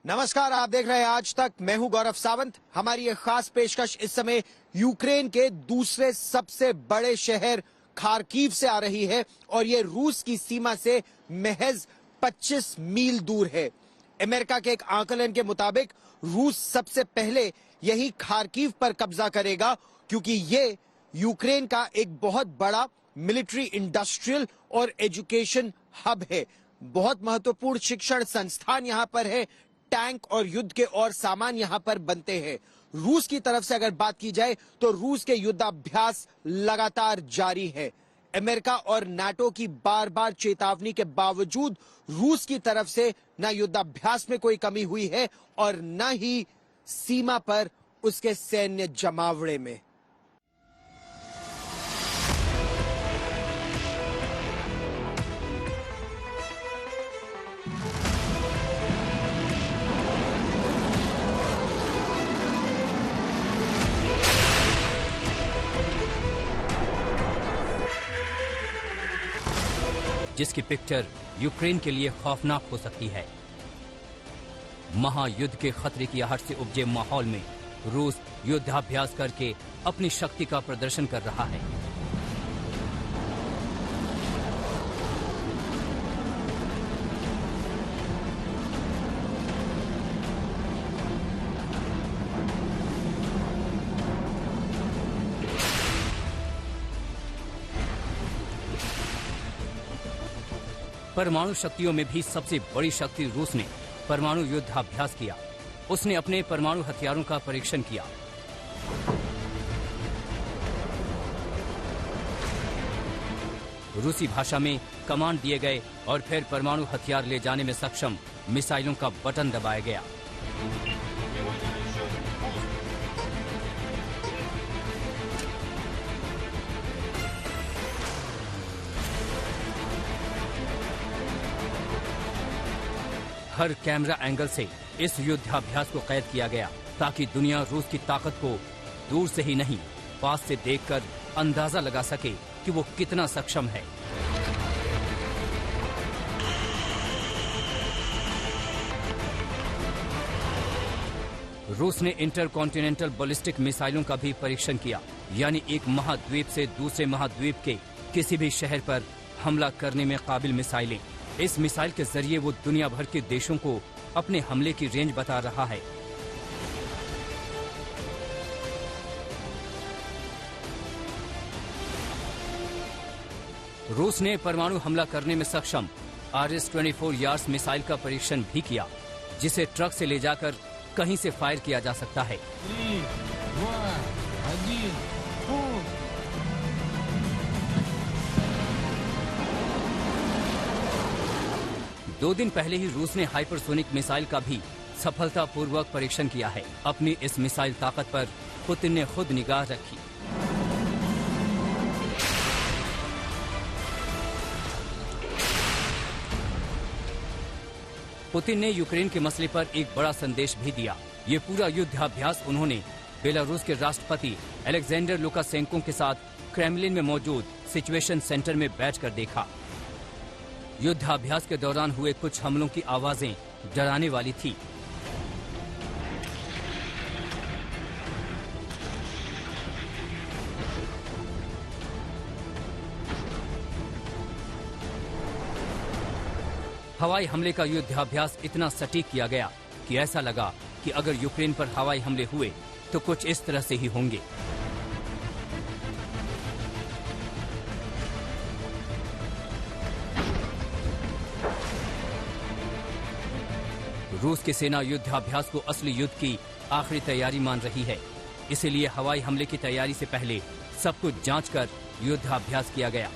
नमस्कार, आप देख रहे हैं आज तक। मैं हूं गौरव सावंत। हमारी एक खास पेशकश इस समय यूक्रेन के दूसरे सबसे बड़े शहर खार्किव से आ रही है और ये रूस की सीमा से महज 25 मील दूर है। अमेरिका के एक आकलन के मुताबिक रूस सबसे पहले यही खार्किव पर कब्जा करेगा, क्योंकि ये यूक्रेन का एक बहुत बड़ा मिलिट्री, इंडस्ट्रियल और एजुकेशन हब है। बहुत महत्वपूर्ण शिक्षण संस्थान यहां पर है। टैंक और युद्ध के और सामान यहां पर बनते हैं। रूस की तरफ से अगर बात की जाए तो रूस के युद्धाभ्यास लगातार जारी है। अमेरिका और नाटो की बार बार चेतावनी के बावजूद रूस की तरफ से न युद्धाभ्यास में कोई कमी हुई है और न ही सीमा पर उसके सैन्य जमावड़े में। जिसकी पिक्चर यूक्रेन के लिए खौफनाक हो सकती है। महायुद्ध के खतरे की आहट से उपजे माहौल में रूस युद्धाभ्यास करके अपनी शक्ति का प्रदर्शन कर रहा है। परमाणु शक्तियों में भी सबसे बड़ी शक्ति रूस ने परमाणु युद्धाभ्यास किया। उसने अपने परमाणु हथियारों का परीक्षण किया। रूसी भाषा में कमांड दिए गए और फिर परमाणु हथियार ले जाने में सक्षम मिसाइलों का बटन दबाया गया। हर कैमरा एंगल से इस युद्धाभ्यास को कैद किया गया ताकि दुनिया रूस की ताकत को दूर से ही नहीं, पास से देखकर अंदाजा लगा सके कि वो कितना सक्षम है। रूस ने इंटरकॉन्टिनेंटल बैलिस्टिक मिसाइलों का भी परीक्षण किया, यानी एक महाद्वीप से दूसरे महाद्वीप के किसी भी शहर पर हमला करने में काबिल मिसाइलें। इस मिसाइल के जरिए वो दुनिया भर के देशों को अपने हमले की रेंज बता रहा है। रूस ने परमाणु हमला करने में सक्षम RS-24 यार्स मिसाइल का परीक्षण भी किया, जिसे ट्रक से ले जाकर कहीं से फायर किया जा सकता है। 3, 2, 1, 2 दिन पहले ही रूस ने हाइपरसोनिक मिसाइल का भी सफलतापूर्वक परीक्षण किया है। अपनी इस मिसाइल ताकत पर पुतिन ने खुद निगाह रखी। पुतिन ने यूक्रेन के मसले पर एक बड़ा संदेश भी दिया। ये पूरा युद्धाभ्यास उन्होंने बेलारूस के राष्ट्रपति अलेक्जेंडर लुकाशेंको के साथ क्रेमलिन में मौजूद सिचुएशन सेंटर में बैठकर देखा। युद्धाभ्यास के दौरान हुए कुछ हमलों की आवाजें डराने वाली थी। हवाई हमले का युद्धाभ्यास इतना सटीक किया गया कि ऐसा लगा कि अगर यूक्रेन पर हवाई हमले हुए तो कुछ इस तरह से ही होंगे। रूस की सेना युद्धाभ्यास को असली युद्ध की आखिरी तैयारी मान रही है। इसीलिए हवाई हमले की तैयारी से पहले सब कुछ जांचकर युद्धाभ्यास किया गया।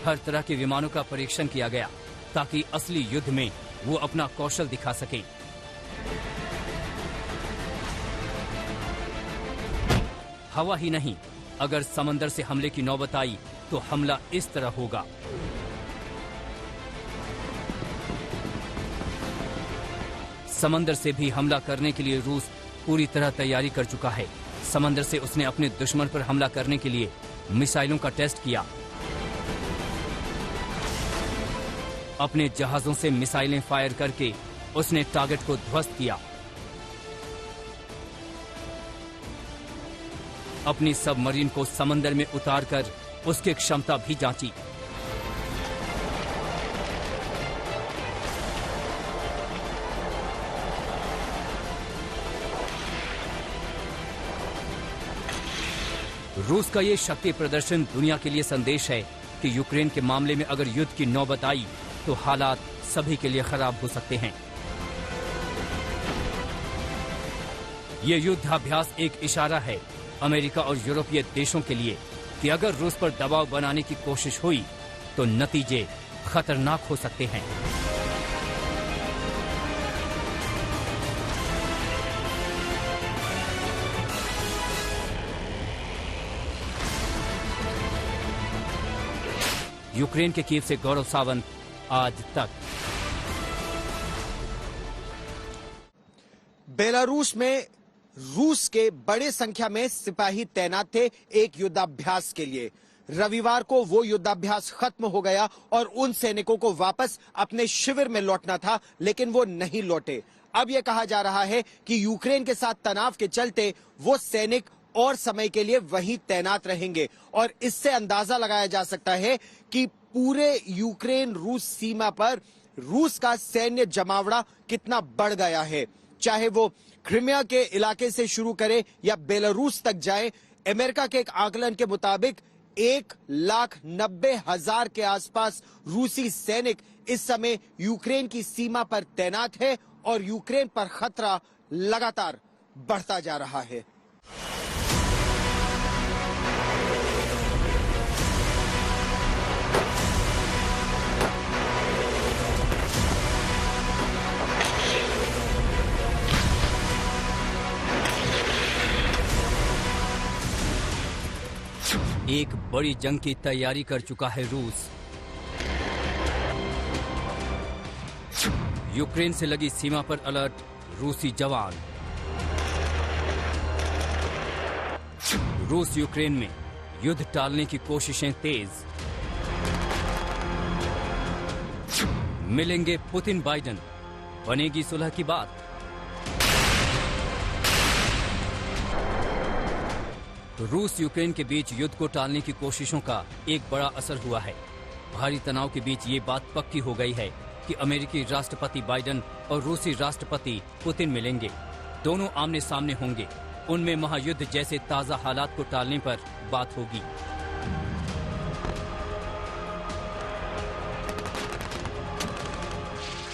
हर तरह के विमानों का परीक्षण किया गया ताकि असली युद्ध में वो अपना कौशल दिखा सके। हवा ही नहीं, अगर समंदर से हमले की नौबत आई तो हमला इस तरह होगा। समंदर से भी हमला करने के लिए रूस पूरी तरह तैयारी कर चुका है। समंदर से उसने अपने दुश्मन पर हमला करने के लिए मिसाइलों का टेस्ट किया। अपने जहाजों से मिसाइलें फायर करके उसने टारगेट को ध्वस्त किया। अपनी सबमरीन को समंदर में उतारकर उसकी क्षमता भी जांची। रूस का ये शक्ति प्रदर्शन दुनिया के लिए संदेश है कि यूक्रेन के मामले में अगर युद्ध की नौबत आई तो हालात सभी के लिए खराब हो सकते हैं। ये युद्धाभ्यास एक इशारा है अमेरिका और यूरोपीय देशों के लिए कि अगर रूस पर दबाव बनाने की कोशिश हुई तो नतीजे खतरनाक हो सकते हैं। यूक्रेन के कीव से गौरव सावंत, आज तक। बेलारूस में रूस के बड़े संख्या में सिपाही तैनात थे एक युद्धाभ्यास के लिए। रविवार को वो युद्धाभ्यास खत्म हो गया और उन सैनिकों को वापस अपने शिविर में लौटना था, लेकिन वो नहीं लौटे। अब यह कहा जा रहा है कि यूक्रेन के साथ तनाव के चलते वो सैनिक और समय के लिए वहीं तैनात रहेंगे और इससे अंदाजा लगाया जा सकता है कि पूरे यूक्रेन रूस सीमा पर रूस का सैन्य जमावड़ा कितना बढ़ गया है। चाहे वो क्रिमिया के इलाके से शुरू करे या बेलारूस तक जाए, अमेरिका के एक आकलन के मुताबिक 1,90,000 के आसपास रूसी सैनिक इस समय यूक्रेन की सीमा पर तैनात है और यूक्रेन पर खतरा लगातार बढ़ता जा रहा है। एक बड़ी जंग की तैयारी कर चुका है रूस। यूक्रेन से लगी सीमा पर अलर्ट रूसी जवान। रूस यूक्रेन में युद्ध टालने की कोशिशें तेज। मिलेंगे पुतिन बाइडेन, बनेगी सुलह की बात। रूस यूक्रेन के बीच युद्ध को टालने की कोशिशों का एक बड़ा असर हुआ है। भारी तनाव के बीच ये बात पक्की हो गई है कि अमेरिकी राष्ट्रपति बाइडेन और रूसी राष्ट्रपति पुतिन मिलेंगे। दोनों आमने सामने होंगे। उनमें महायुद्ध जैसे ताजा हालात को टालने पर बात होगी।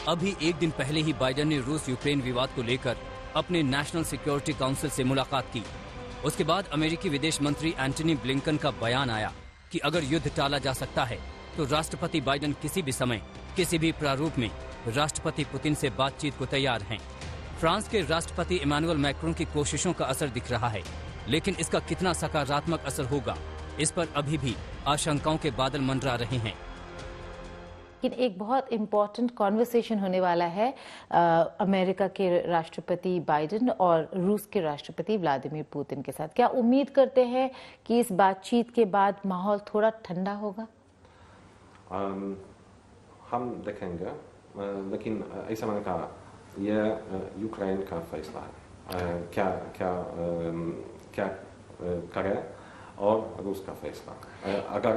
अभी एक दिन पहले ही बाइडेन ने रूस यूक्रेन विवाद को लेकर अपने नेशनल सिक्योरिटी काउंसिल से मुलाकात की। उसके बाद अमेरिकी विदेश मंत्री एंटनी ब्लिंकन का बयान आया कि अगर युद्ध टाला जा सकता है तो राष्ट्रपति बाइडेन किसी भी समय किसी भी प्रारूप में राष्ट्रपति पुतिन से बातचीत को तैयार हैं। फ्रांस के राष्ट्रपति इमैनुअल मैक्रोन की कोशिशों का असर दिख रहा है, लेकिन इसका कितना सकारात्मक असर होगा, इस पर अभी भी आशंकाओं के बादल मंडरा रहे हैं। लेकिन एक बहुत इम्पोर्टेंट कॉन्वर्सेशन होने वाला है अमेरिका के राष्ट्रपति बाइडेन और रूस के राष्ट्रपति व्लादिमीर पुतिन के साथ। क्या उम्मीद करते हैं कि इस बातचीत के बाद माहौल थोड़ा ठंडा होगा? हम देखेंगे, लेकिन ऐसा मैंने कहा, यह यूक्रेन का फैसला है। क्या क्या क्या करे और रूस का फैसला। अगर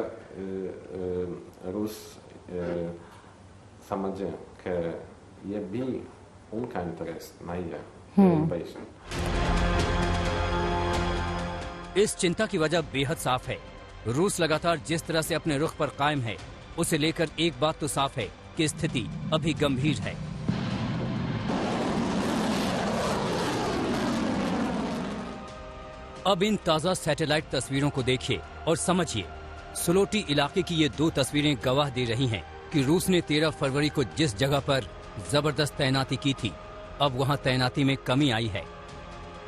रूस समझे कि ये भी उनका इंटरेस्ट नहीं है इन्वेजन। इस चिंता की वजह बेहद साफ है। रूस लगातार जिस तरह से अपने रुख पर कायम है, उसे लेकर एक बात तो साफ है कि स्थिति अभी गंभीर है। अब इन ताजा सैटेलाइट तस्वीरों को देखिए और समझिए। सुलोटी इलाके की ये दो तस्वीरें गवाह दे रही हैं कि रूस ने 13 फरवरी को जिस जगह पर जबरदस्त तैनाती की थी, अब वहां तैनाती में कमी आई है।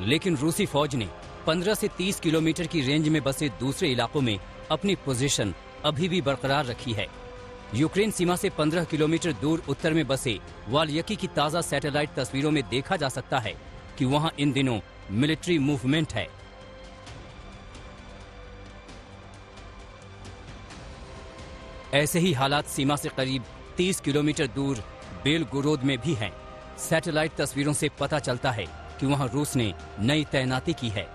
लेकिन रूसी फौज ने 15 से 30 किलोमीटर की रेंज में बसे दूसरे इलाकों में अपनी पोजीशन अभी भी बरकरार रखी है। यूक्रेन सीमा से 15 किलोमीटर दूर उत्तर में बसे वाल्यकी की ताजा सैटेलाइट तस्वीरों में देखा जा सकता है कि वहां इन दिनों मिलिट्री मूवमेंट है। ऐसे ही हालात सीमा से करीब 30 किलोमीटर दूर बेलगोरोद में भी हैं। सैटेलाइट तस्वीरों से पता चलता है कि वहां रूस ने नई तैनाती की है।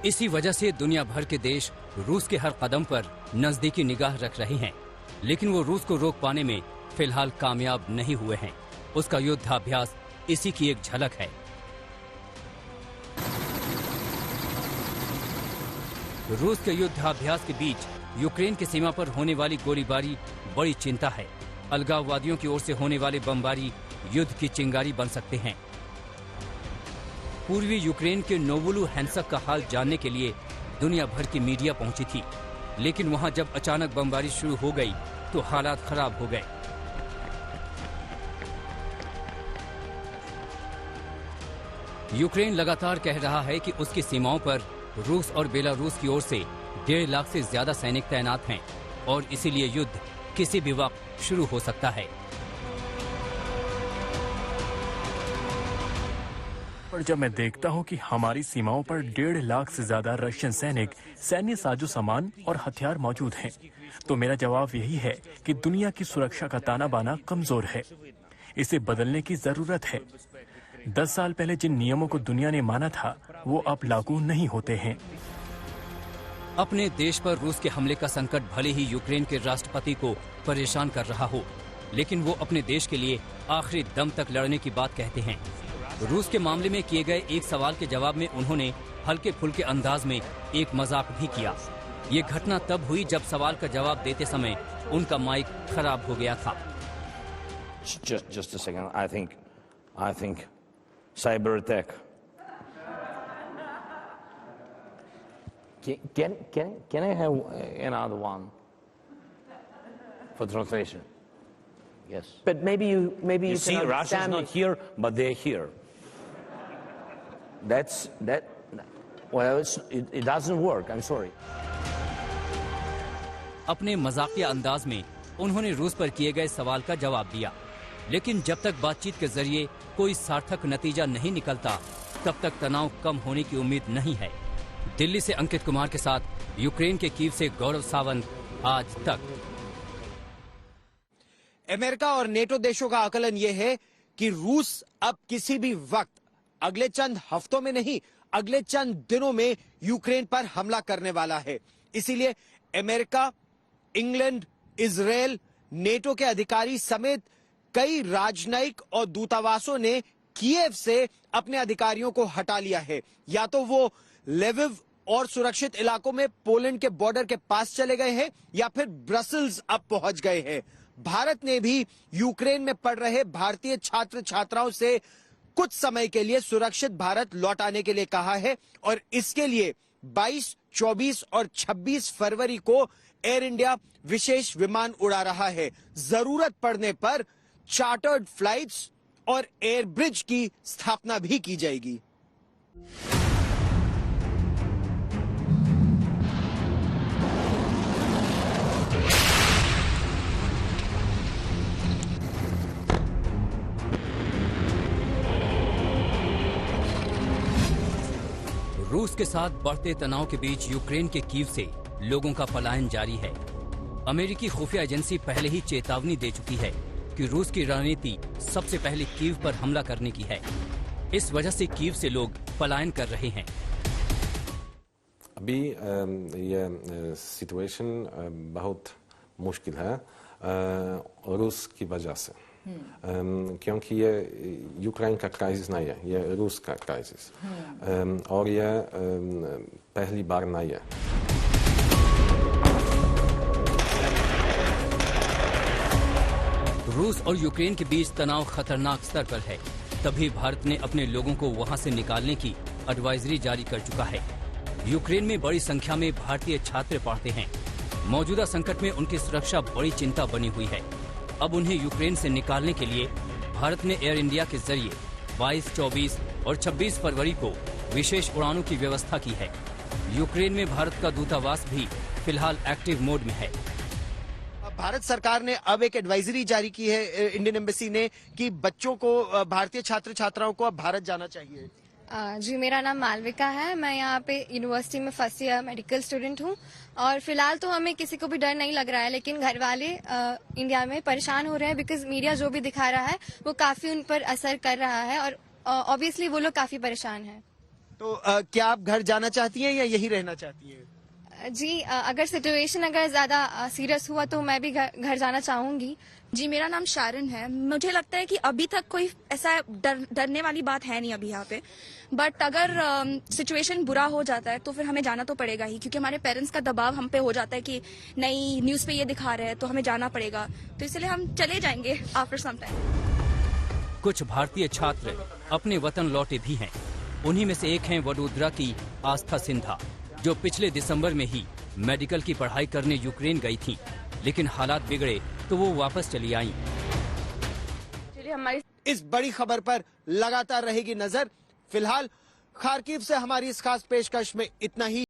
इसी वजह से दुनिया भर के देश रूस के हर कदम पर नजदीकी निगाह रख रहे हैं, लेकिन वो रूस को रोक पाने में फिलहाल कामयाब नहीं हुए हैं। उसका युद्धाभ्यास इसी की एक झलक है। रूस के युद्धाभ्यास के बीच यूक्रेन की सीमा पर होने वाली गोलीबारी बड़ी चिंता है। अलगाववादियों की ओर से होने वाली बमबारी युद्ध की चिंगारी बन सकते हैं। पूर्वी यूक्रेन के नोवोलुहांस्क का हाल जानने के लिए दुनिया भर की मीडिया पहुंची थी, लेकिन वहां जब अचानक बमबारी शुरू हो गई तो हालात खराब हो गए। यूक्रेन लगातार कह रहा है कि उसकी सीमाओं पर रूस और बेलारूस की ओर से 1.5 लाख से ज्यादा सैनिक तैनात हैं और इसीलिए युद्ध किसी भी वक्त शुरू हो सकता है। पर जब मैं देखता हूं कि हमारी सीमाओं पर 1.5 लाख से ज्यादा रशियन सैनिक, सैन्य साजो सामान और हथियार मौजूद हैं, तो मेरा जवाब यही है कि दुनिया की सुरक्षा का ताना बाना कमजोर है। इसे बदलने की जरूरत है। 10 साल पहले जिन नियमों को दुनिया ने माना था वो अब लागू नहीं होते हैं। अपने देश पर रूस के हमले का संकट भले ही यूक्रेन के राष्ट्रपति को परेशान कर रहा हो, लेकिन वो अपने देश के लिए आखिरी दम तक लड़ने की बात कहते हैं। रूस के मामले में किए गए एक सवाल के जवाब में उन्होंने हल्के फुल्के अंदाज में एक मजाक भी किया। ये घटना तब हुई जब सवाल का जवाब देते समय उनका माइक खराब हो गया था। Just a second. I think cyber attack. Can I have another one for translation? Yes. But maybe you see, can Russia's understand not here, but they're here. Well, it doesn't work. I'm sorry. अपने मजाकिया अंदाज में उन्होंने रूस पर किए गए सवाल का जवाब दिया, लेकिन जब तक बातचीत के जरिए कोई सार्थक नतीजा नहीं निकलता, तब तक तनाव कम होने की उम्मीद नहीं है। दिल्ली से अंकित कुमार के साथ यूक्रेन के कीव से गौरव सावंत, आज तक। अमेरिका और नेटो देशों का आकलन यह है कि रूस अब किसी भी वक्त, अगले चंद हफ्तों में नहीं, अगले चंद दिनों में यूक्रेन पर हमला करने वाला है। इसीलिए अमेरिका, इंग्लैंड, इजरायल, नेटो के अधिकारी समेत कई राजनयिक और दूतावासों ने कीव से अपने अधिकारियों को हटा लिया है। या तो वो लेविव और सुरक्षित इलाकों में पोलैंड के बॉर्डर के पास चले गए हैं या फिर ब्रसल्स अब पहुंच गए हैं। भारत ने भी यूक्रेन में पढ़ रहे भारतीय छात्र छात्राओं से कुछ समय के लिए सुरक्षित भारत लौटाने के लिए कहा है और इसके लिए 22, 24 और 26 फरवरी को एयर इंडिया विशेष विमान उड़ा रहा है। जरूरत पड़ने पर चार्टर्ड फ्लाइट्स और एयर ब्रिज की स्थापना भी की जाएगी। रूस के साथ बढ़ते तनाव के बीच यूक्रेन के कीव से लोगों का पलायन जारी है। अमेरिकी खुफिया एजेंसी पहले ही चेतावनी दे चुकी है कि रूस की रणनीति सबसे पहले कीव पर हमला करने की है। इस वजह से कीव से लोग पलायन कर रहे हैं। अभी ये सिचुएशन बहुत मुश्किल है रूस की वजह से, क्योंकि ये यूक्रेन का क्राइसिस नहीं है, ये रूस का क्राइसिस, और ये पहली बार नहीं है। रूस और यूक्रेन के बीच तनाव खतरनाक स्तर पर है, तभी भारत ने अपने लोगों को वहां से निकालने की एडवाइजरी जारी कर चुका है। यूक्रेन में बड़ी संख्या में भारतीय छात्र पढ़ते हैं। मौजूदा संकट में उनकी सुरक्षा बड़ी चिंता बनी हुई है। अब उन्हें यूक्रेन से निकालने के लिए भारत ने एयर इंडिया के जरिए 22, 24 और 26 फरवरी को विशेष उड़ानों की व्यवस्था की है। यूक्रेन में भारत का दूतावास भी फिलहाल एक्टिव मोड में है। भारत सरकार ने अब एक एडवाइजरी जारी की है इंडियन एम्बेसी ने कि बच्चों को, भारतीय छात्र छात्राओं को अब भारत जाना चाहिए। जी, मेरा नाम मालविका है। मैं यहाँ पे यूनिवर्सिटी में फर्स्ट ईयर मेडिकल स्टूडेंट हूँ और फिलहाल तो हमें किसी को भी डर नहीं लग रहा है, लेकिन घर वाले इंडिया में परेशान हो रहे हैं बिकॉज मीडिया जो भी दिखा रहा है वो काफी उन पर असर कर रहा है और ऑब्वियसली वो लोग काफी परेशान हैं। तो क्या आप घर जाना चाहती हैं या यही रहना चाहती हैं? जी, अगर सिचुएशन अगर ज्यादा सीरियस हुआ तो मैं भी घर जाना चाहूंगी। जी, मेरा नाम शारन है। मुझे लगता है कि अभी तक कोई ऐसा डरने वाली बात है नहीं अभी यहाँ पे, बट अगर सिचुएशन बुरा हो जाता है तो फिर हमें जाना तो पड़ेगा ही, क्योंकि हमारे पेरेंट्स का दबाव हम पे हो जाता है कि नहीं न्यूज़ पे ये दिखा रहे हैं तो हमें जाना पड़ेगा, तो इसलिए हम चले जाएंगे आफ्टर सम टाइम। कुछ भारतीय छात्र अपने वतन लौटे भी हैं। उन्हीं में से एक हैं वडोदरा की आस्था सिन्हा, जो पिछले दिसंबर में ही मेडिकल की पढ़ाई करने यूक्रेन गई थीं, लेकिन हालात बिगड़े तो वो वापस चली आईं। इस बड़ी खबर पर लगातार रहेगी नजर। फिलहाल खार्किव से हमारी इस खास पेशकश में इतना ही।